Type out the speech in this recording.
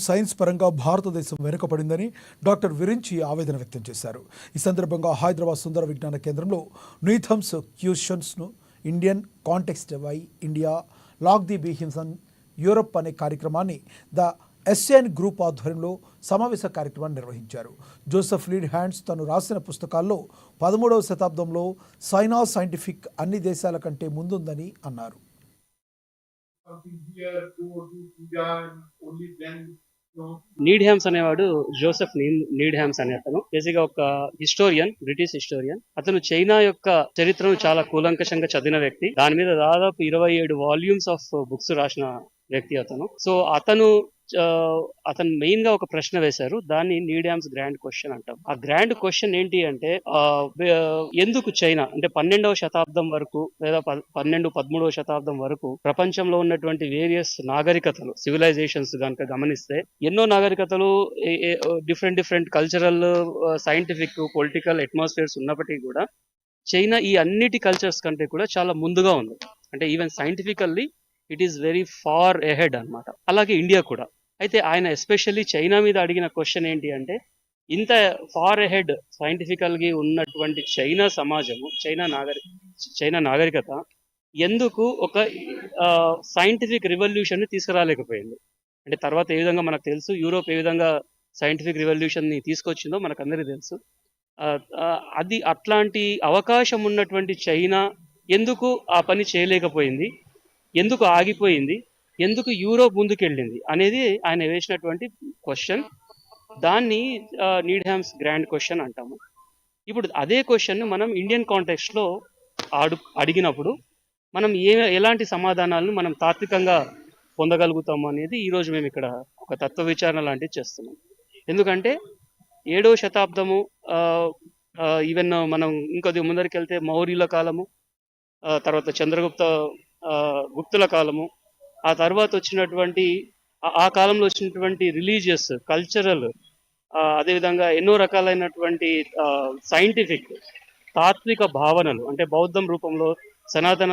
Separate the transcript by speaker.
Speaker 1: Science పరంగా భారతదేశం వెనుకబడిందని doctor Virinchi ఆవేదన వ్యక్తం చేశారు. ఈ సందర్భంగా హైదరాబాద్ సుందర విజ్ఞాన కేంద్రంలో న్యూథమ్స్ క్యూషన్స్ను Indian context why India lag the బిహిమ్సన్ యూరప్ అనే కార్యక్రమాన్ని ద ఎస్ఎన్ గ్రూప్ ఆధ్వర్యంలో సమావేశ కార్యక్రమాన్ని నిర్వహించారు. జోసెఫ్ లీడ్ హ్యాండ్స్ తను రాసిన పుస్తకాల్లో 13వ శతాబ్దంలో సైంటిఫిక్ అన్ని దేశాల కంటే ముందుందని అన్నారు.
Speaker 2: నీడ్హామ్స్ అనేవాడు జోసెఫ్ నీడ్హామ్స్ అనే అతను బేసిక్గా ఒక హిస్టోరియన్, బ్రిటిష్ హిస్టోరియన్. అతను చైనా యొక్క చరిత్రను చాలా కూలంకషంగా చదివిన వ్యక్తి. దాని మీద దాదాపు 27 వాల్యూమ్స్ ఆఫ్ బుక్స్ రాసిన వ్యక్తి అతను. సో అతను మెయిన్ గా ఒక ప్రశ్న వేశారు. దాన్ని నీడ్హామ్స్ గ్రాండ్ క్వశ్చన్ అంటాం. ఆ గ్రాండ్ క్వశ్చన్ ఏంటి అంటే ఎందుకు చైనా అంటే 12వ శతాబ్దం వరకు లేదా 13వ శతాబ్దం వరకు ప్రపంచంలో ఉన్నటువంటి వేరియస్ నాగరికతలు, సివిలైజేషన్స్ కనుక గమనిస్తే ఎన్నో నాగరికతలు different cultural, scientific, political atmospheres ఉన్నప్పటికీ కూడా చైనా ఈ అన్నిటి కల్చర్స్ కంటే కూడా చాలా ముందుగా ఉంది. అంటే even scientifically it is very far ahead అన్నమాట. అలాగే ఇండియా కూడా. అయితే ఆయన ఎస్పెషల్లీ చైనా మీద అడిగిన క్వశ్చన్ ఏంటి అంటే, ఇంత ఫార్ ఎహెడ్ సైంటిఫికల్గా ఉన్నటువంటి చైనా సమాజము, చైనా నాగరికత ఎందుకు ఒక సైంటిఫిక్ రివల్యూషన్ ని తీసుకురాలేకపోయింది? అంటే తర్వాత ఏ విధంగా మనకు తెలుసు, యూరోప్ ఏ విధంగా సైంటిఫిక్ రివల్యూషన్ ని తీసుకొచ్చిందో మనకు అందరికీ తెలుసు. అది అట్లాంటి అవకాశం ఉన్నటువంటి చైనా ఎందుకు ఆ పని చేయలేకపోయింది, ఎందుకు ఆగిపోయింది, ఎందుకు యూరోప్ ముందుకెళ్ళింది అనేది ఆయన వేసినటువంటి క్వశ్చన్. దాన్ని నీడ్హామ్స్ గ్రాండ్ క్వశ్చన్ అంటాము. ఇప్పుడు అదే క్వశ్చన్ మనం ఇండియన్ కాంటెక్స్ట్లో అడిగినప్పుడు మనం ఎలాంటి సమాధానాలను మనం తాత్వికంగా పొందగలుగుతాము అనేది ఈరోజు మేము ఇక్కడ ఒక తత్వ విచారణ లాంటివి చేస్తున్నాం. ఎందుకంటే 7వ శతాబ్దము, ఈవెన్ మనం ఇంకొద్ది ముందరికి వెళ్తే మౌర్యుల కాలము, తర్వాత గుప్తుల కాలము, ఆ తర్వాత వచ్చినటువంటి ఆ కాలంలో వచ్చినటువంటి రిలీజియస్, కల్చరల్, అదేవిధంగా ఎన్నో రకాలైనటువంటి సైంటిఫిక్, తాత్విక భావనలు, అంటే బౌద్ధం రూపంలో సనాతన